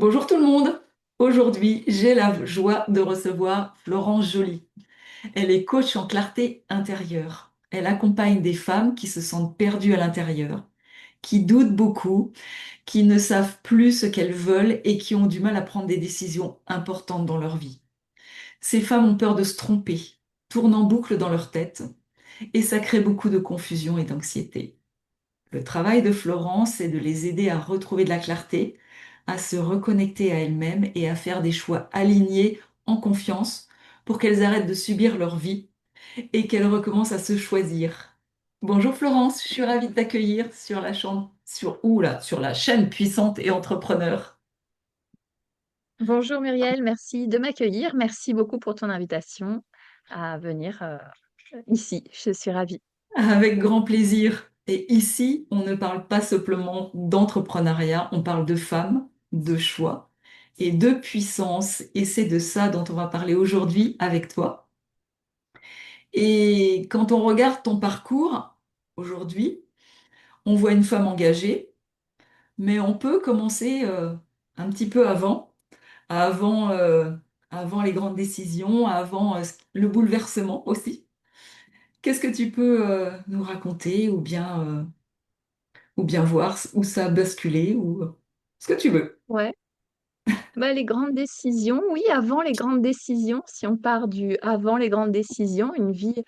Bonjour tout le monde. Aujourd'hui, j'ai la joie de recevoir Florence Joly. Elle est coach en clarté intérieure. Elle accompagne des femmes qui se sentent perdues à l'intérieur, qui doutent beaucoup, qui ne savent plus ce qu'elles veulent et qui ont du mal à prendre des décisions importantes dans leur vie. Ces femmes ont peur de se tromper, tournent en boucle dans leur tête et ça crée beaucoup de confusion et d'anxiété. Le travail de Florence est de les aider à retrouver de la clarté, à se reconnecter à elles-mêmes et à faire des choix alignés en confiance pour qu'elles arrêtent de subir leur vie et qu'elles recommencent à se choisir. Bonjour Florence, je suis ravie de t'accueillir sur la chaîne, sur la chaîne Puissante et Entrepreneur. Bonjour Muriel, merci de m'accueillir. Merci beaucoup pour ton invitation à venir ici. Je suis ravie. Avec grand plaisir. Et ici, on ne parle pas simplement d'entrepreneuriat, on parle de femmes, de choix et de puissance. Et c'est de ça dont on va parler aujourd'hui avec toi. Et quand on regarde ton parcours aujourd'hui, on voit une femme engagée, mais on peut commencer un petit peu avant, avant les grandes décisions, avant le bouleversement aussi. Qu'est-ce que tu peux nous raconter ou bien voir où ça a basculé ou ce que tu veux. Ouais. Bah, les grandes décisions, oui, avant les grandes décisions, si on part du avant les grandes décisions, une vie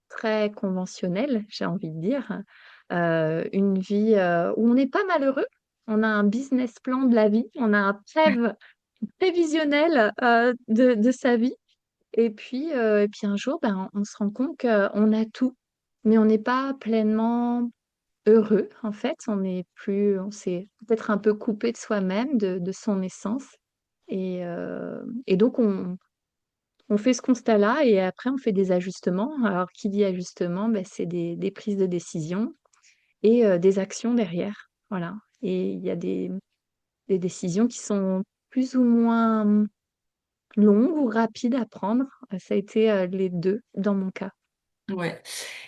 très conventionnelle, j'ai envie de dire, une vie où on n'est pas malheureux, on a un business plan de la vie, on a un rêve prévisionnel de sa vie. Et puis un jour, ben, on se rend compte qu'on a tout, mais on n'est pas pleinement heureux, en fait. On s'est peut-être un peu coupé de soi-même, de son essence. Et donc, on fait ce constat-là et après, on fait des ajustements. Alors, qui dit ajustement, ben, c'est des prises de décision et des actions derrière. Voilà. Et il y a des décisions qui sont plus ou moins longues ou rapides à prendre. Ça a été les deux dans mon cas. Ouais,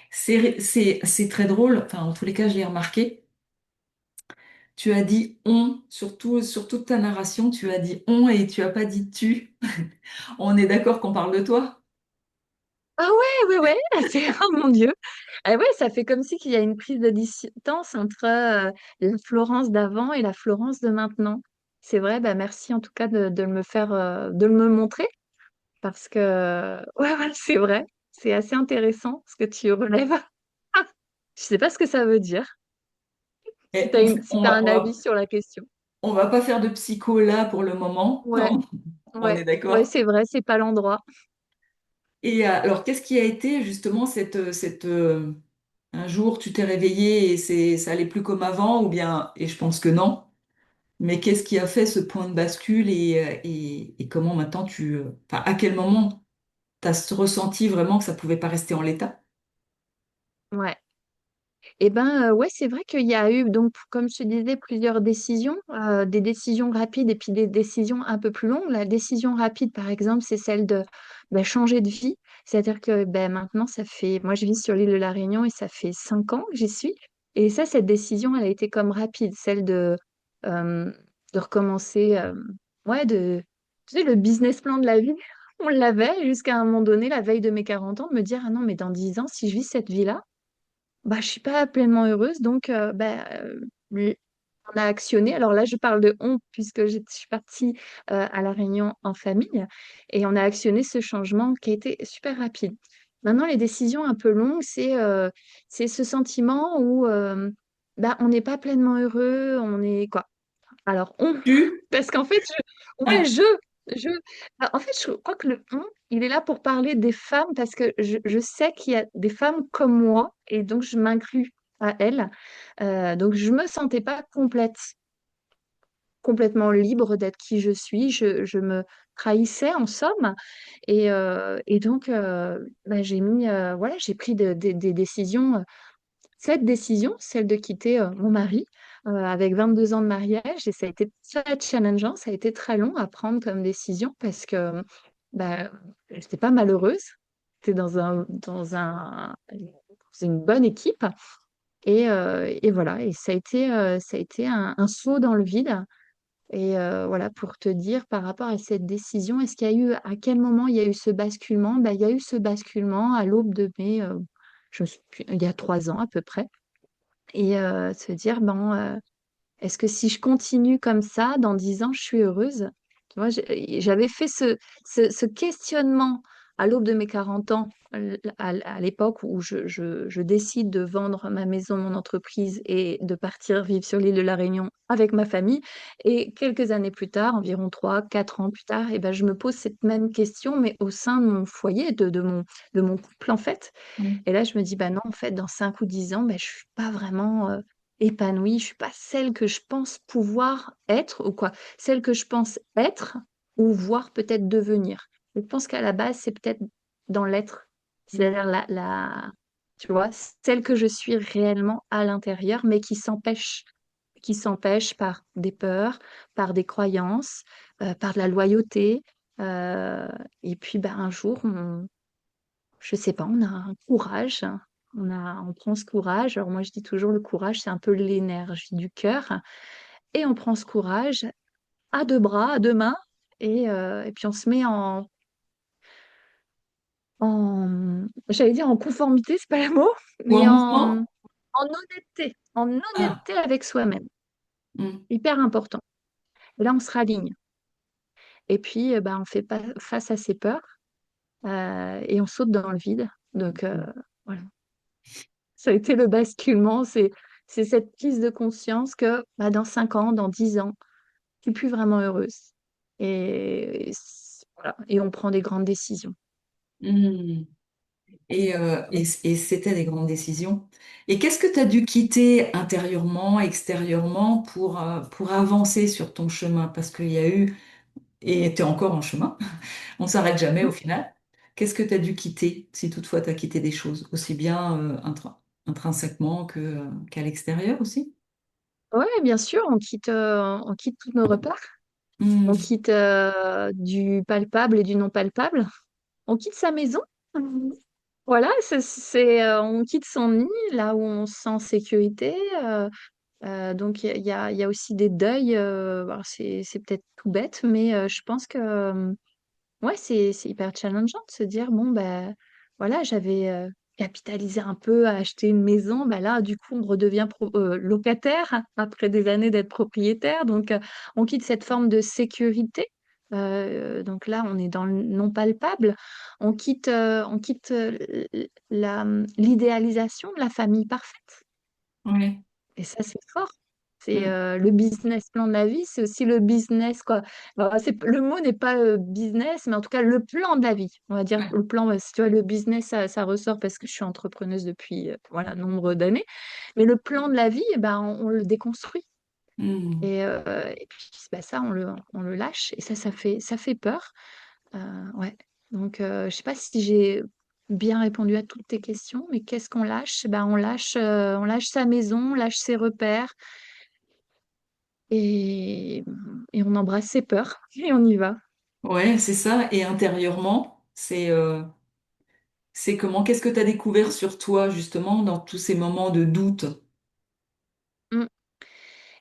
c'est très drôle. Enfin, en tous les cas, je l'ai remarqué. Tu as dit on, surtout sur toute ta narration, tu as dit on et tu as pas dit tu. On est d'accord qu'on parle de toi? Ah ouais, ouais, ouais, c'est oh mon Dieu. Ah ouais, ça fait comme si qu'il y a une prise de distance entre la Florence d'avant et la Florence de maintenant. C'est vrai, bah merci en tout cas de me faire, de me montrer parce que ouais, ouais, c'est vrai. C'est assez intéressant ce que tu relèves. Je sais pas ce que ça veut dire. Si Et t'as une, si on t'as va, un avis sur la question. on va pas faire de psycho là pour le moment. Ouais, On ouais, est ouais, d'accord? c'est vrai, c'est pas l'endroit. Et alors, qu'est-ce qui a été justement un jour tu t'es réveillé et ça allait plus comme avant ou bien, et je pense que non. Mais qu'est-ce qui a fait ce point de bascule et comment maintenant enfin, à quel moment tu as ressenti vraiment que ça pouvait pas rester en l'état? Ouais. Eh ben, ouais, c'est vrai qu'il y a eu donc, comme je te disais, plusieurs décisions, des décisions rapides et puis des décisions un peu plus longues. La décision rapide, par exemple, c'est celle de, bah, changer de vie. C'est-à-dire que, beh, maintenant moi, je vis sur l'île de La Réunion et ça fait 5 ans que j'y suis et ça, cette décision, elle a été comme rapide, celle hem, de recommencer, ouais, tu sais, le business plan de la vie, on l'avait jusqu'à un moment donné, la veille de mes 40 ans, de me dire: «Ah non, mais dans 10 ans, si je vis cette vie-là, bah, je suis pas pleinement heureuse donc l on a actionné. Alors là, je parle de «on» puisque je suis partie, à La Réunion en famille et on a actionné ce changement qui a été super rapide. Maintenant les décisions un peu longues, c'est ce sentiment où, bah, on n'est pas pleinement heureux, on est quoi? Alors on, Tu? parce qu'en fait ouais, Ah, je bah, en fait, je crois que le «on», il est là pour parler des femmes parce que je sais qu'il y a des femmes comme moi et donc je m'inclus à elles. Donc je me sentais pas complètement libre d'être qui je suis. Je me trahissais en somme et donc bah, voilà, j'ai pris des décisions, cette décision, celle de quitter, mon mari, avec 22 ans de mariage et ça a été très challengeant, ça a été très long à prendre comme décision parce que, bah, j'étais pas malheureuse. J'étais dans une bonne équipe et voilà et ça a été un saut dans le vide Et voilà, pour te dire par rapport à cette décision, est-ce qu'il y a eu, à quel moment il y a eu ce basculement? Ben, il y a eu ce basculement à l'aube de mes, il y a 3 ans à peu près. Et se dire, ben, est-ce que si je continue comme ça, dans 10 ans, je suis heureuse? Tu vois, j'avais fait ce questionnement à l'aube de mes 40 ans, à l'époque où je décide de vendre ma maison, mon entreprise et de partir vivre sur l'île de la Réunion avec ma famille. Et quelques années plus tard, environ 3, 4 ans plus tard, eh ben, je me pose cette même question, mais au sein de mon foyer, de mon couple, en fait. Mm. Et là, je me dis, bah non, en fait, dans 5 ou 10 ans, bah, je suis pas vraiment épanouie, je suis pas celle que je pense pouvoir être, ou quoi, celle que je pense être, ou voire peut-être devenir. Je pense qu'à la base, c'est peut-être dans l'être, c'est-à-dire tu vois, celle que je suis réellement à l'intérieur, mais qui s'empêche par des peurs, par des croyances, par de la loyauté. euh, et puis, bah, un jour, je sais pas, on a un courage, on prend ce courage. Alors moi, je dis toujours, le courage, c'est un peu l'énergie du cœur. Et on prend ce courage à deux bras, à deux mains, et puis on se met j'allais dire en conformité, c'est pas le mot, Ou mais en mouvement? en Ah, honnêteté avec soi-même. mm, Hyper important. Et là, on se raligne. Et puis, bah, on fait pas face à ses peurs, et on saute dans le vide. Donc, voilà. Ça a été le basculement, c'est cette prise de conscience que bah, dans 5 ans, dans 10 ans, je suis plus vraiment heureuse. Voilà. Et on prend des grandes décisions. mm. Et c'était des grandes décisions. Et qu'est-ce que tu as dû quitter intérieurement, extérieurement pour avancer sur ton chemin? Parce qu'il y a eu, et tu es encore en chemin, on ne s'arrête jamais au final. Qu'est-ce que tu as dû quitter, si toutefois tu as quitté des choses, aussi bien intrinsèquement qu'à l'extérieur aussi? Ouais, bien sûr, on quitte tous nos repères. Hmm, On quitte du palpable et du non palpable. On quitte sa maison. Voilà, on quitte son nid, là où on se sent en sécurité. Donc, il y a aussi des deuils. Alors c'est peut-être tout bête, mais je pense que ouais, c'est hyper challengeant de se dire, bon, ben voilà, j'avais capitalisé un peu à acheter une maison. Ben là, du coup, on redevient locataire après des années d'être propriétaire. Donc, on quitte cette forme de sécurité. Donc là, on est dans le non palpable. On quitte l'idéalisation de la famille parfaite. ouais. Et ça, c'est fort. C'est Hmm, le business plan de la vie, c'est aussi le business, quoi. Alors, le mot n'est pas business, mais en tout cas, le plan de la vie. On va dire ouais. le plan, si tu vois, le business, ça ressort parce que je suis entrepreneuse depuis voilà, nombre d'années. Mais le plan de la vie, eh ben, on le déconstruit. Hmm, Et puis, bah, ça, on le lâche. Et ça fait peur. Ouais. Donc, je sais pas si j'ai bien répondu à toutes tes questions, mais qu'est-ce qu'on lâche? Ben, on lâche sa maison, on lâche ses repères et, et on embrasse ses peurs et on y va. ouais, c'est ça. Et intérieurement, c'est comment? Qu'est-ce que tu as découvert sur toi, justement, dans tous ces moments de doute? Mm.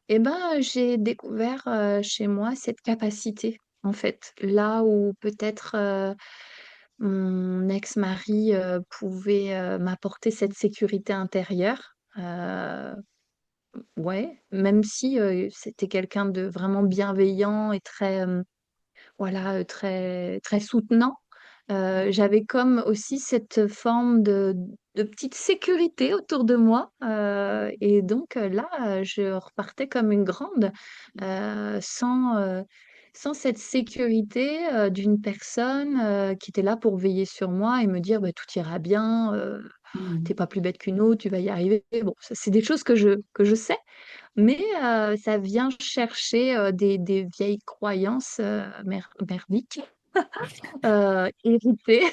Eh ben, j'ai découvert chez moi cette capacité, en fait, là où peut-être mon ex-mari pouvait m'apporter cette sécurité intérieure. Ouais, même si c'était quelqu'un de vraiment bienveillant et très, voilà, très, très soutenant. J'avais comme aussi cette forme de petite sécurité autour de moi. Et donc là, je repartais comme une grande, sans cette sécurité d'une personne qui était là pour veiller sur moi et me dire bah, tout ira bien, t'es Hmm, pas plus bête qu'une autre, tu vas y arriver. Bon, ça, c'est des choses que je sais, mais ça vient chercher des vieilles croyances merdiques, héritées,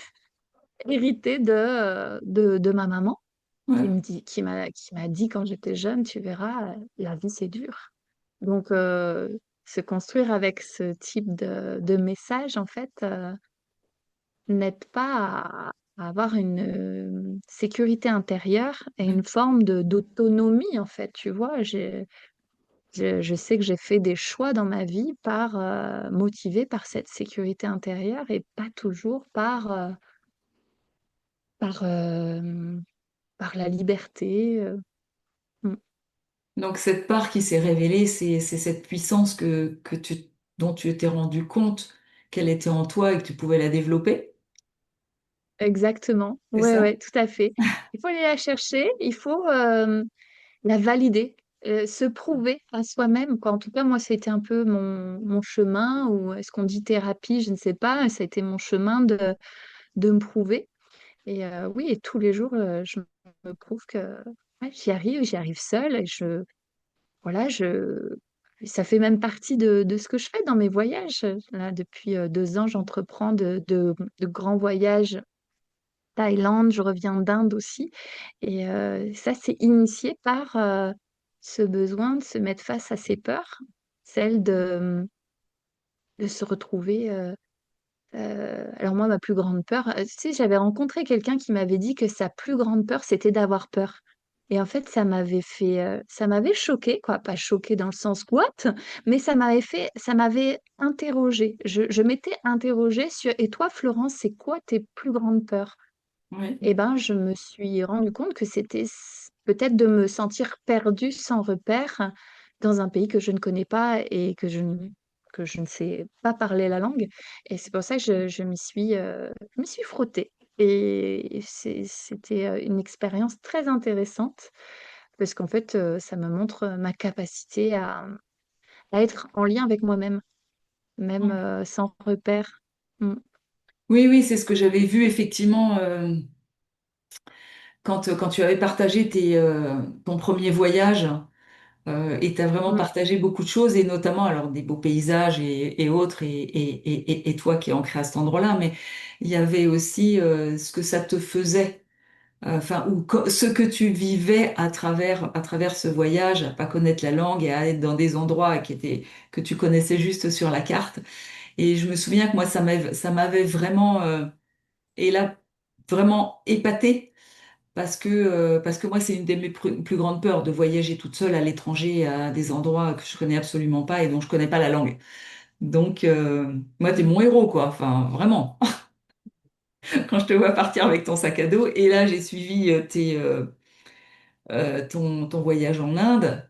héritées de ma maman, qui ouais. me dit, qui m'a dit quand j'étais jeune, tu verras, la vie c'est dur. Donc, se construire avec ce type de message, en fait, n'aide pas à avoir une sécurité intérieure et une forme d'autonomie, en fait, tu vois. Je sais que j'ai fait des choix dans ma vie motivés par cette sécurité intérieure et pas toujours par, par la liberté. Mm. Donc cette part qui s'est révélée, c'est cette puissance dont tu t'es rendu compte qu'elle était en toi et que tu pouvais la développer, Exactement. c'est Ouais, ça? ouais, tout à fait. Il faut aller la chercher, il faut la valider, se prouver à soi-même, quoi. En tout cas, moi, c'était un peu mon chemin, ou est-ce qu'on dit thérapie, je ne sais pas. Ça a été mon chemin de me prouver. Et oui, et tous les jours, je me prouve que ouais, j'y arrive seule. Et voilà, ça fait même partie de ce que je fais dans mes voyages. Là, depuis 2 ans, j'entreprends de grands voyages. Thaïlande, je reviens d'Inde aussi. Et ça, c'est initié par ce besoin de se mettre face à ses peurs, celle de se retrouver. Alors moi, ma plus grande peur, tu sais, j'avais rencontré quelqu'un qui m'avait dit que sa plus grande peur, c'était d'avoir peur. Et en fait, ça m'avait choqué, quoi, pas choqué dans le sens what, mais ça m'avait interrogée. Je m'étais interrogée sur, et toi, Florence, c'est quoi tes plus grandes peurs? Oui, Eh ben, je me suis rendu compte que c'était peut-être de me sentir perdue sans repère dans un pays que je ne connais pas et que je ne sais pas parler la langue. Et c'est pour ça que je m'y suis frottée. Et c'était une expérience très intéressante parce qu'en fait, ça me montre ma capacité à être en lien avec moi-même, même oui. sans repère. Mm. Oui, oui, c'est ce que j'avais vu effectivement quand tu avais partagé ton premier voyage et tu as vraiment Mm. partagé beaucoup de choses et notamment alors des beaux paysages et autres et toi qui es ancré à cet endroit-là, mais il y avait aussi ce que ça te faisait. Enfin, ce que tu vivais à travers ce voyage, à pas connaître la langue et à être dans des endroits que tu connaissais juste sur la carte. Et je me souviens que moi, ça m'avait vraiment, et là, vraiment épaté parce que moi, c'est une de mes plus grandes peurs de voyager toute seule à l'étranger, à des endroits que je connais absolument pas et dont je connais pas la langue. Donc, moi, t'es mon héros, quoi. Enfin, vraiment. Quand je te vois partir avec ton sac à dos, et là, j'ai suivi ton voyage en Inde,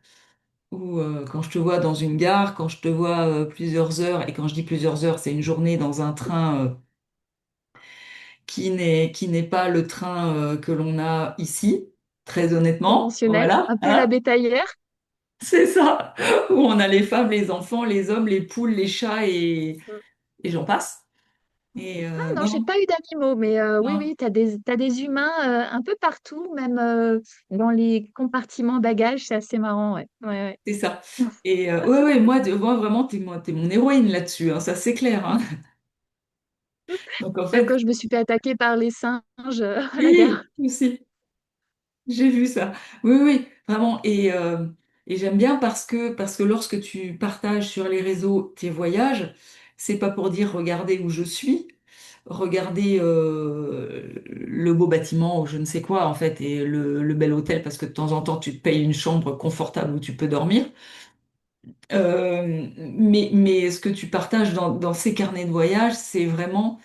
ou quand je te vois dans une gare, quand je te vois plusieurs heures, et quand je dis plusieurs heures, c'est une journée dans un train qui n'est pas le train que l'on a ici, très honnêtement, Conventionnel, voilà, un peu la hein, bétaillère. c'est ça, où on a les femmes, les enfants, les hommes, les poules, les chats et j'en passe. Et Ah non, j'ai non, pas eu d'animaux, mais oui, non, oui, t'as des humains un peu partout, même dans les compartiments bagages, c'est assez marrant, ouais. Ouais, c'est ça. ouais. Et ouais, ouais, moi vraiment, t'es mon héroïne là-dessus, hein, ça c'est clair, hein. Donc en Même fait, quand je me suis fait attaquer par les singes à la gare. oui, aussi. J'ai vu ça. Oui, oui, vraiment. Et j'aime bien parce que lorsque tu partages sur les réseaux tes voyages, c'est pas pour dire regardez où je suis, regardez le beau bâtiment ou je ne sais quoi en fait et le bel hôtel parce que de temps en temps tu te payes une chambre confortable où tu peux dormir. Mais ce que tu partages dans ces carnets de voyage, c'est vraiment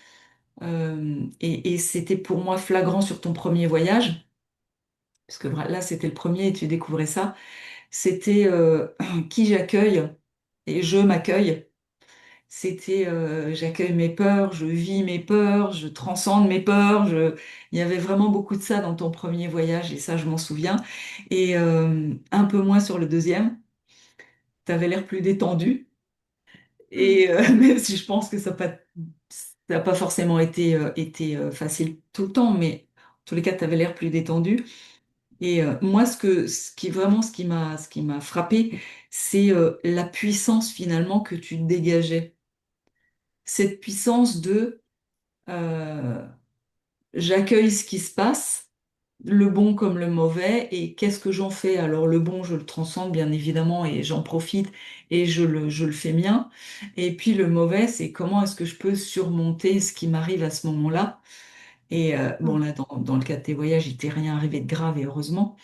et c'était pour moi flagrant sur ton premier voyage parce que là c'était le premier et tu découvrais ça. C'était qui j'accueille et je m'accueille. C'était j'accueille mes peurs, je vis mes peurs, je transcende mes peurs. Il y avait vraiment beaucoup de ça dans ton premier voyage et ça je m'en souviens. Et un peu moins sur le deuxième. Tu avais l'air plus détendu. Mm. Et même si je pense que ça n'a pas forcément été facile tout le temps, mais en tous les cas, tu avais l'air plus détendu. Et moi, ce qui m'a frappé, c'est la puissance finalement que tu dégageais. Cette puissance de euh, j'accueille ce qui se passe, le bon comme le mauvais, et qu'est-ce que j'en fais? Alors le bon, je le transcende bien évidemment et j'en profite et je le fais mien. Et puis le mauvais, c'est comment est-ce que je peux surmonter ce qui m'arrive à ce moment-là. Et bon Mm. là, dans le cas de tes voyages, il t'est rien arrivé de grave et heureusement.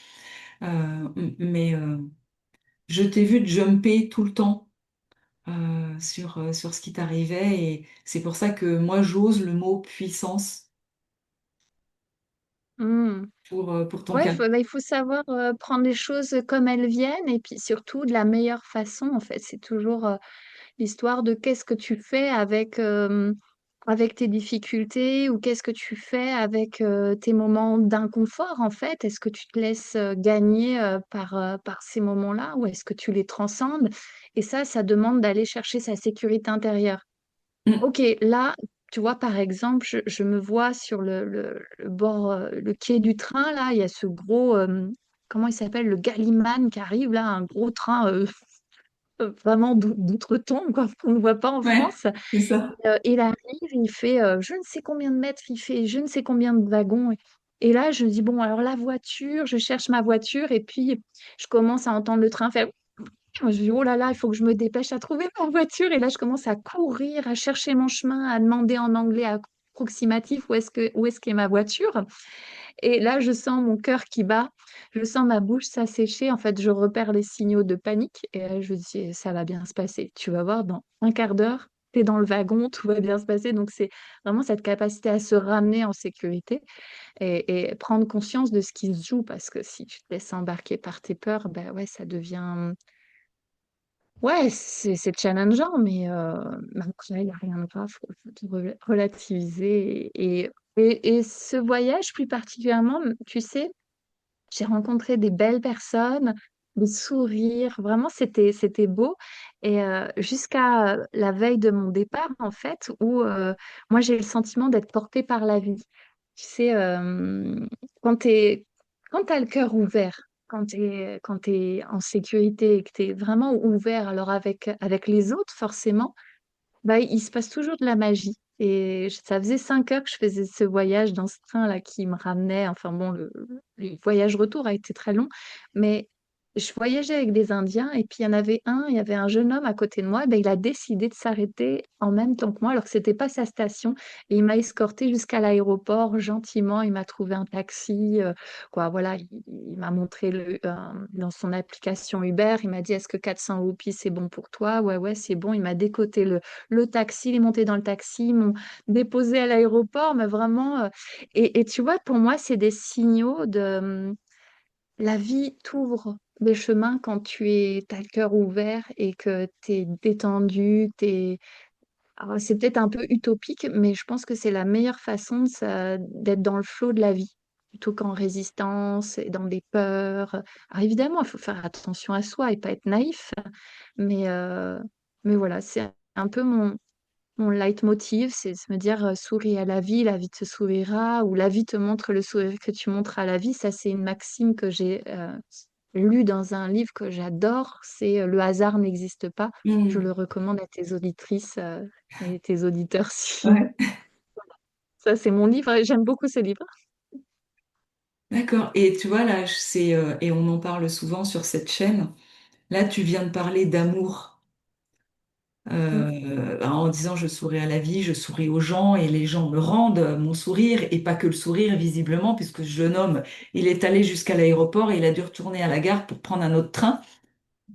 Mais je t'ai vu jumper tout le temps sur ce qui t'arrivait et c'est pour ça que moi j'ose le mot puissance Hmm. pour ton Ouais, cas. il faut savoir prendre les choses comme elles viennent et puis surtout de la meilleure façon, en fait. C'est toujours l'histoire de qu'est-ce que tu fais avec tes difficultés ou qu'est-ce que tu fais avec tes moments d'inconfort, en fait. Est-ce que tu te laisses gagner par ces moments-là ou est-ce que tu les transcendes? Et ça demande d'aller chercher sa sécurité intérieure. Mm. Ok, là, tu vois, par exemple, je me vois sur le bord, le quai du train, là, il y a ce gros, comment il s'appelle, le Galliman qui arrive, là, un gros train vraiment d'outre-tombe, quoi, qu'on ne voit pas en Ouais, France. c'est ça. Il arrive, il fait je ne sais combien de mètres, il fait je ne sais combien de wagons. Et là, je me dis, bon, alors la voiture, je cherche ma voiture, et puis je commence à entendre le train faire je me dis, oh là là, il faut que je me dépêche à trouver ma voiture. Et là, je commence à courir, à chercher mon chemin, à demander en anglais approximatif où est-ce qu'est ma voiture. Et là, je sens mon cœur qui bat, je sens ma bouche s'assécher. En fait, je repère les signaux de panique. Et là, je dis, ça va bien se passer. Tu vas voir, dans un quart d'heure, tu es dans le wagon, tout va bien se passer. Donc, c'est vraiment cette capacité à se ramener en sécurité et prendre conscience de ce qui se joue. Parce que si tu te laisses embarquer par tes peurs, ben ouais, ça devient ouais, c'est challengeant, mais après, il n'y a rien de grave, faut tout relativiser. Et ce voyage, plus particulièrement, tu sais, j'ai rencontré des belles personnes, des sourires, vraiment, c'était beau. Et jusqu'à la veille de mon départ, en fait, où moi, j'ai eu le sentiment d'être portée par la vie. Tu sais, quand quand t'as le cœur ouvert, quand t'es en sécurité et que t'es vraiment ouvert, alors avec les autres, forcément, bah, il se passe toujours de la magie. Et ça faisait 5 heures que je faisais ce voyage dans ce train-là qui me ramenait. Enfin bon, le voyage retour a été très long, mais je voyageais avec des Indiens et puis il y avait un jeune homme à côté de moi. Et ben, il a décidé de s'arrêter en même temps que moi, alors que c'était pas sa station. Et il m'a escorté jusqu'à l'aéroport gentiment. Il m'a trouvé un taxi, quoi. Voilà, il m'a montré dans son application Uber. Il m'a dit, est-ce que 400 roupies c'est bon pour toi? Ouais, ouais, c'est bon. Il m'a décoté le taxi, il est monté dans le taxi, ils m'ont déposé à l'aéroport, mais vraiment. Et tu vois, pour moi, c'est des signaux de la vie t'ouvre des chemins quand t'as le cœur ouvert et que t'es détendu, alors, c'est peut-être un peu utopique, mais je pense que c'est la meilleure façon d'être dans le flot de la vie, plutôt qu'en résistance et dans des peurs. Alors évidemment, il faut faire attention à soi et pas être naïf, mais, euh, mais voilà, c'est un peu mon leitmotiv, c'est de me dire souris à la vie te sourira, ou la vie te montre le sourire que tu montres à la vie. Ça, c'est une maxime que j'ai lue dans un livre que j'adore, c'est Le hasard n'existe pas. Je Mm. le recommande à tes auditrices et tes auditeurs si Ouais, ça, c'est mon livre et j'aime beaucoup ce livre. d'accord. Et tu vois, là, et on en parle souvent sur cette chaîne, là, tu viens de parler d'amour. Mm. En disant je souris à la vie, je souris aux gens et les gens me rendent mon sourire et pas que le sourire visiblement puisque ce jeune homme il est allé jusqu'à l'aéroport et il a dû retourner à la gare pour prendre un autre train.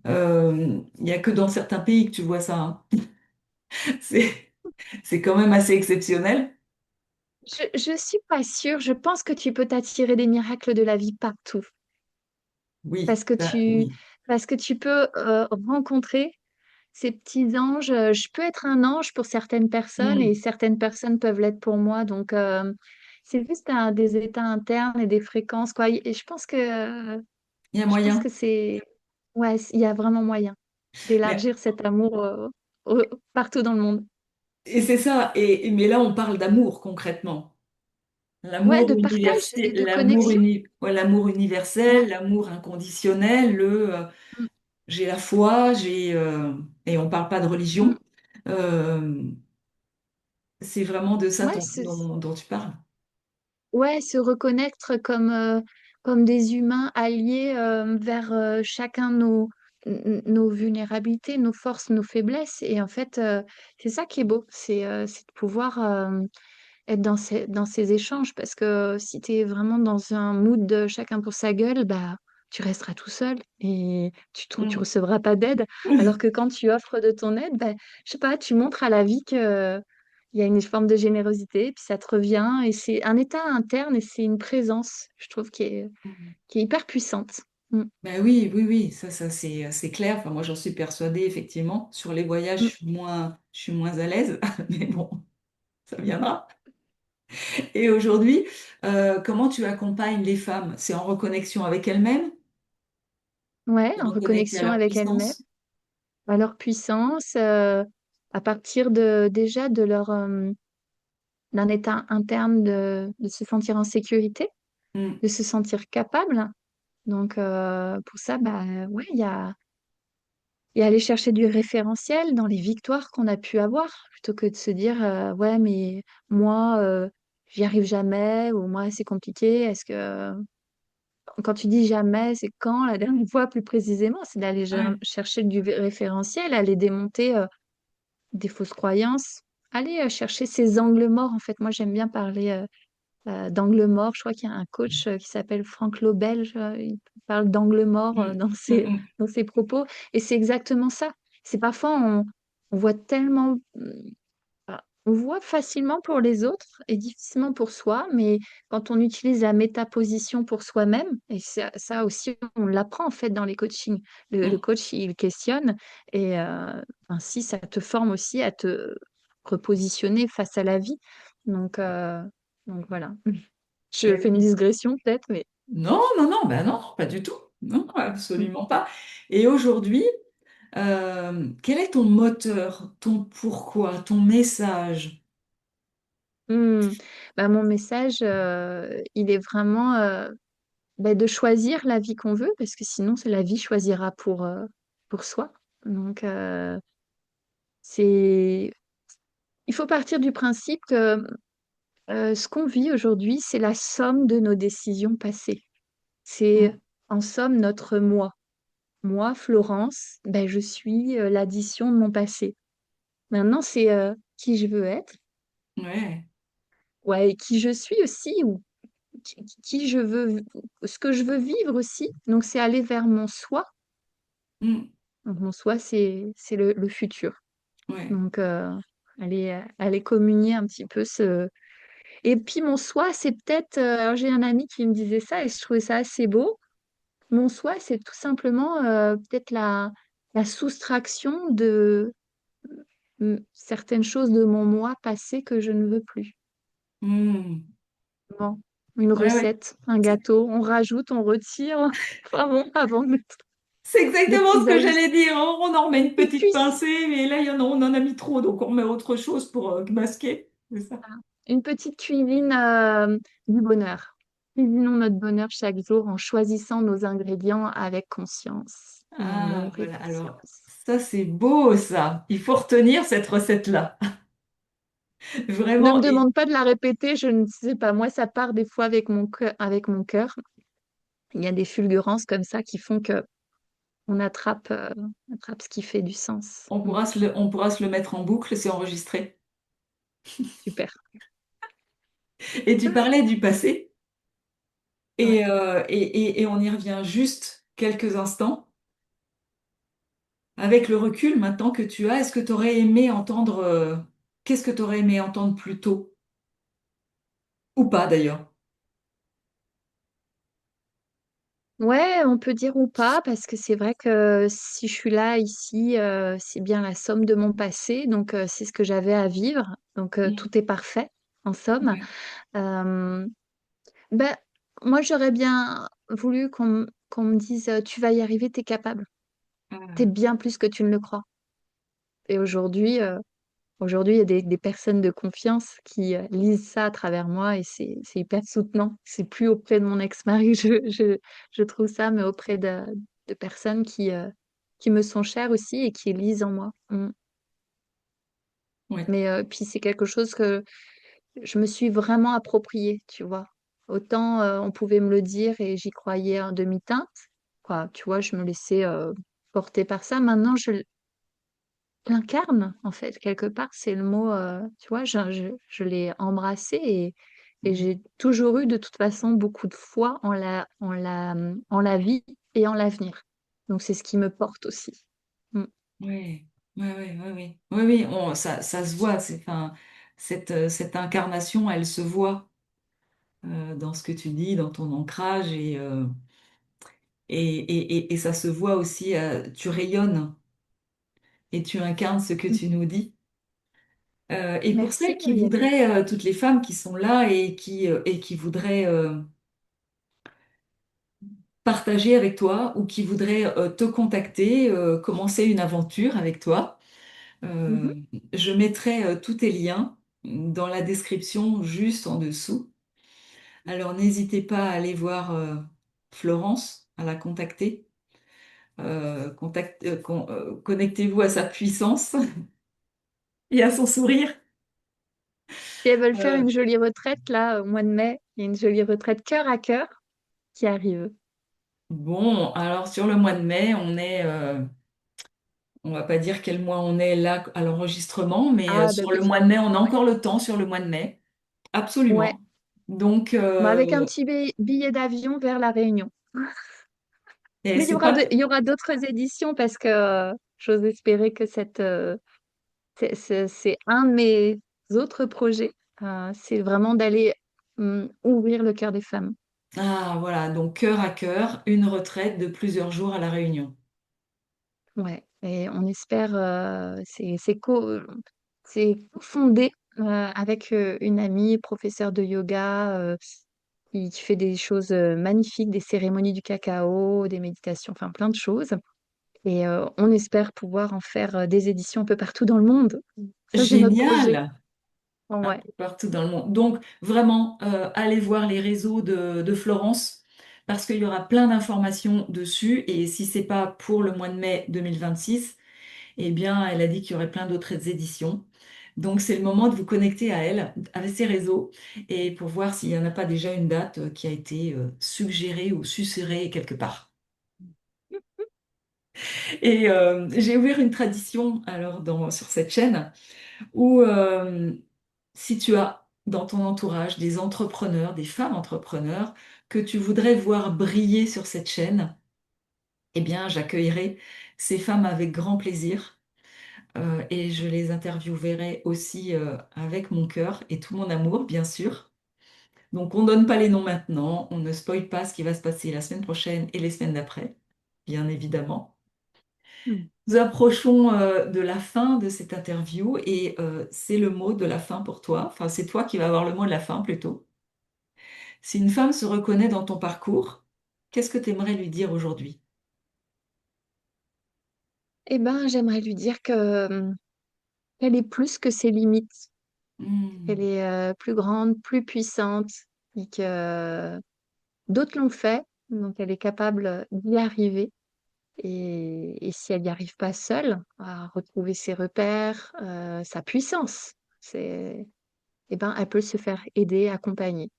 Il n'y a que dans certains pays que tu vois ça, hein. C'est, c'est quand même assez exceptionnel. Je suis pas sûre, je pense que tu peux t'attirer des miracles de la vie partout. Oui, Parce que ça, tu, oui. parce que tu peux rencontrer ces petits anges. Je peux être un ange pour certaines personnes et Hmm. certaines personnes peuvent l'être pour moi. Donc, c'est juste des états internes et des fréquences, quoi. Et Il y a je pense moyen. que ouais, il y a vraiment moyen Mais, d'élargir cet amour au- partout dans le monde. et c'est ça. Mais là on parle d'amour concrètement. Ouais, L'amour de partage universel, et de connexion. ouais, l'amour Ouais. universel, l'amour inconditionnel, Mm. j'ai la foi, et on parle pas de Mm. religion. Euh, c'est vraiment de ça Ouais, c'est dont tu parles. Ouais, se reconnaître comme des humains alliés vers chacun nos vulnérabilités, nos forces, nos faiblesses. Et en fait, c'est ça qui est beau, c'est de pouvoir être dans ces échanges. Parce que si tu es vraiment dans un mood de chacun pour sa gueule, bah, tu resteras tout seul et tu recevras pas d'aide. Alors que quand tu offres de ton aide, ben, je sais pas, tu montres à la vie que il y a une forme de générosité, puis ça te revient et c'est un état interne et c'est une présence, je trouve, Mm. qui est hyper puissante. Mm. Ben oui, oui, oui, ça c'est clair. Enfin, moi, j'en suis persuadée, effectivement. Sur les voyages, Mm. je suis moins à l'aise, mais bon, ça viendra. Et aujourd'hui, comment tu accompagnes les femmes? C'est en reconnexion avec elles-mêmes, Ouais, se en reconnecter à reconnexion leur avec elle-même, puissance? à leur puissance, à partir déjà de d'un état interne de se sentir en sécurité, Mm, de se sentir capable. Donc, pour ça, bah, ouais, il y a aller chercher du référentiel dans les victoires qu'on a pu avoir, plutôt que de se dire, ouais, mais moi, j'y arrive jamais, ou moi, c'est compliqué. Quand tu dis jamais, c'est quand, la dernière fois, plus précisément, c'est d'aller ouais, chercher du référentiel, aller démonter des fausses croyances, aller chercher ces angles morts. En fait, moi, j'aime bien parler d'angle mort. Je crois qu'il y a un coach qui s'appelle Franck Lobel. Il parle d'angle mort mm, mm, mm, dans ses propos. Et c'est exactement ça. C'est parfois, on voit tellement, on voit facilement pour les autres et difficilement pour soi, mais quand on utilise la métaposition pour soi-même, et ça aussi, on l'apprend en fait dans les coachings. Le mm. coach, il questionne et ainsi, ça te forme aussi à te repositionner face à la vie. Donc, euh, donc voilà. Je Ben fais une oui. digression peut-être, mais Non, non, non, ben non, pas du tout. Non, mm. absolument pas. Et aujourd'hui, quel est ton moteur, ton pourquoi, ton message? Mm. Bah, mon message, il est vraiment bah, de choisir la vie qu'on veut, parce que sinon, c'est la vie choisira pour soi. Donc, c'est, il faut partir du principe que ce qu'on vit aujourd'hui, c'est la somme de nos décisions passées. C'est Mm. en somme notre moi. Moi, Florence, ben, je suis l'addition de mon passé. Maintenant, c'est qui je veux être, Ouais. ouais, et qui je suis aussi, ou qui je veux, ce que je veux vivre aussi. Donc, c'est aller vers mon soi. Mm. Donc, mon soi, c'est le futur. Ouais. Donc, aller communier un petit peu ce. Et puis, mon soi, c'est peut-être. Alors, j'ai un ami qui me disait ça et je trouvais ça assez beau. Mon soi, c'est tout simplement peut-être la soustraction de certaines choses de mon moi passé que je ne veux plus. Mm. Bon, une Ouais, ouais. recette, un C'est gâteau, on rajoute, on retire. Enfin bon, avant de mettre c'est des exactement ce petits que ajustements. j'allais dire, hein. On en remet une Et petite puis, pincée, mais là, on en a mis trop, donc on remet autre chose pour masquer. C'est ça. une petite cuisine du bonheur. Cuisinons notre bonheur chaque jour en choisissant nos ingrédients avec conscience, en Ah, amour et voilà. Alors, patience. ça, c'est beau, ça. Il faut retenir cette recette-là. Ne me Vraiment. demande pas de la répéter, je ne sais pas. Moi, ça part des fois avec mon cœur, avec mon cœur. Il y a des fulgurances comme ça qui font que on attrape ce qui fait du sens. Mm, On pourra se le mettre en boucle, c'est enregistré. super. Et tu parlais du passé, Ouais. et on y revient juste quelques instants. Avec le recul maintenant que tu as, est-ce que tu aurais aimé entendre, qu'est-ce que tu aurais aimé entendre plus tôt? Ou pas d'ailleurs? Ouais, on peut dire ou pas, parce que c'est vrai que si je suis là, ici, c'est bien la somme de mon passé, donc c'est ce que j'avais à vivre, donc Mm. tout est parfait, en somme. Ouais. Euh, ben, moi, j'aurais bien voulu qu'on me dise, tu vas y arriver, t'es capable, t'es Ah, bien plus que tu ne le crois. Et aujourd'hui, il y a des personnes de confiance qui lisent ça à travers moi et c'est hyper soutenant. C'est plus auprès de mon ex-mari que je trouve ça, mais auprès de personnes qui me sont chères aussi et qui lisent en moi. Mm. ouais. Mais puis c'est quelque chose que je me suis vraiment approprié, tu vois. Autant on pouvait me le dire et j'y croyais en demi-teinte, quoi. Tu vois, je me laissais porter par ça. Maintenant, l'incarne, en fait, quelque part, c'est le mot, tu vois, je l'ai embrassé et Mm. j'ai toujours eu de toute façon beaucoup de foi en la vie. et en l'avenir. Donc c'est ce qui me porte aussi. Mm. Oui, oui, oui, oui, oui. Oui, oui, ça se voit. Enfin, cette incarnation, elle se voit dans ce que tu dis, dans ton ancrage et ça se voit aussi. Tu rayonnes et tu incarnes ce que tu nous dis. Et pour Merci celles qui Muriel. voudraient, toutes les femmes qui sont là et qui voudraient partager avec toi ou qui voudraient te contacter, commencer une aventure avec toi, Mhm. euh, je mettrai tous tes liens dans la description juste en dessous. Alors n'hésitez pas à aller voir Florence, à la contacter. Connectez-vous à sa puissance et à son sourire. Si elles veulent faire Euh, une jolie retraite, là, au mois de mai, il y a une jolie retraite cœur à cœur qui arrive. bon, alors sur le mois de mai, on va pas dire quel mois on est là à l'enregistrement, mais Ah, bah sur oui. le mois de mai, on a Ouais. encore le temps sur le mois de mai. Ouais. Absolument. Donc, Bah, avec un petit billet d'avion vers La Réunion. et Mais c'est pas il y aura d'autres éditions parce que j'ose espérer que c'est un de mes autres projets. C'est vraiment d'aller ouvrir le cœur des femmes. ah voilà, donc cœur à cœur, une retraite de plusieurs jours à La Réunion. Ouais. Et on espère, c'est cofondé avec une amie, professeure de yoga, qui fait des choses magnifiques, des cérémonies du cacao, des méditations, enfin plein de choses. Et on espère pouvoir en faire des éditions un peu partout dans le monde. Ça, c'est notre projet. Génial! Un Ouais. peu partout dans le monde. Donc, vraiment, allez voir les réseaux de Florence parce qu'il y aura plein d'informations dessus. Et si c'est pas pour le mois de mai 2026, eh bien, elle a dit qu'il y aurait plein d'autres éditions. Donc, c'est le moment de vous connecter à elle, avec ses réseaux, et pour voir s'il n'y en a pas déjà une date qui a été suggérée ou susurrée quelque part. Et j'ai ouvert une tradition alors sur cette chaîne où si tu as dans ton entourage des entrepreneurs, des femmes entrepreneurs que tu voudrais voir briller sur cette chaîne, eh bien, j'accueillerai ces femmes avec grand plaisir et je les interviewerai aussi avec mon cœur et tout mon amour, bien sûr. Donc, on ne donne pas les noms maintenant, on ne spoile pas ce qui va se passer la semaine prochaine et les semaines d'après, bien évidemment. Mm. Nous approchons de la fin de cette interview et c'est le mot de la fin pour toi. Enfin, c'est toi qui vas avoir le mot de la fin plutôt. Si une femme se reconnaît dans ton parcours, qu'est-ce que tu aimerais lui dire aujourd'hui? Eh ben, j'aimerais lui dire que qu'elle est plus que ses limites, qu'elle Hmm, est plus grande, plus puissante, et que d'autres l'ont fait, donc elle est capable d'y arriver. Et si elle n'y arrive pas seule, à retrouver ses repères, sa puissance, eh ben, elle peut se faire aider, accompagner.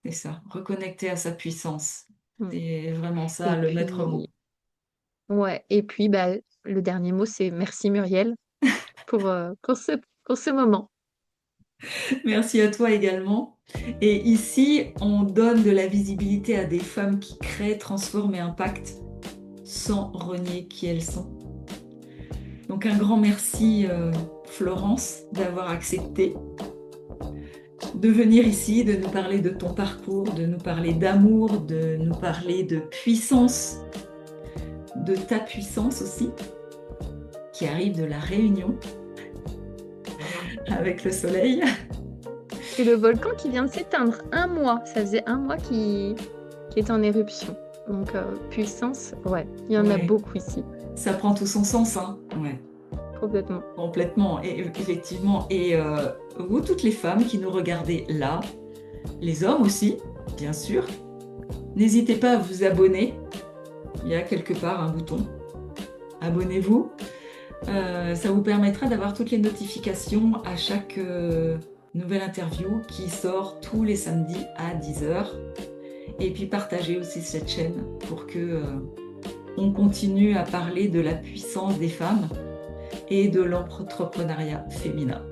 c'est ça, reconnecter à sa puissance. Mm. C'est vraiment ça, Et le maître puis, mot. ouais, et puis bah, le dernier mot, c'est merci Muriel pour ce moment. Merci à toi également. Et ici, on donne de la visibilité à des femmes qui créent, transforment et impactent sans renier qui elles sont. Donc un grand merci, Florence, d'avoir accepté de venir ici, de nous parler de ton parcours, de nous parler d'amour, de nous parler de puissance, de ta puissance aussi, qui arrive de la Réunion avec le soleil. Et le volcan qui vient de s'éteindre, un mois, ça faisait un mois qui est en éruption. Donc puissance, ouais, il y en a Ouais, beaucoup ici, ça prend tout son sens, hein. Ouais, complètement. complètement, et effectivement. Et vous, toutes les femmes qui nous regardez là, les hommes aussi, bien sûr, n'hésitez pas à vous abonner. Il y a quelque part un bouton. Abonnez-vous. Ça vous permettra d'avoir toutes les notifications à chaque nouvelle interview qui sort tous les samedis à 10 heures. Et puis partagez aussi cette chaîne pour que on continue à parler de la puissance des femmes et de l'entrepreneuriat féminin.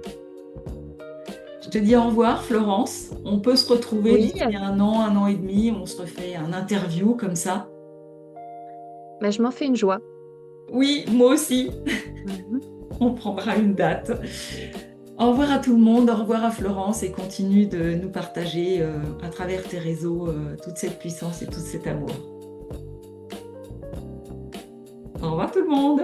Je te dis au revoir, Florence. On peut se retrouver Oui, d'ici un an et demi. On se refait un interview comme ça. bah, je m'en fais une joie. Oui, moi aussi. Mhm. On prendra une date. Au revoir à tout le monde, au revoir à Florence et continue de nous partager à travers tes réseaux toute cette puissance et tout cet amour. Au revoir tout le monde.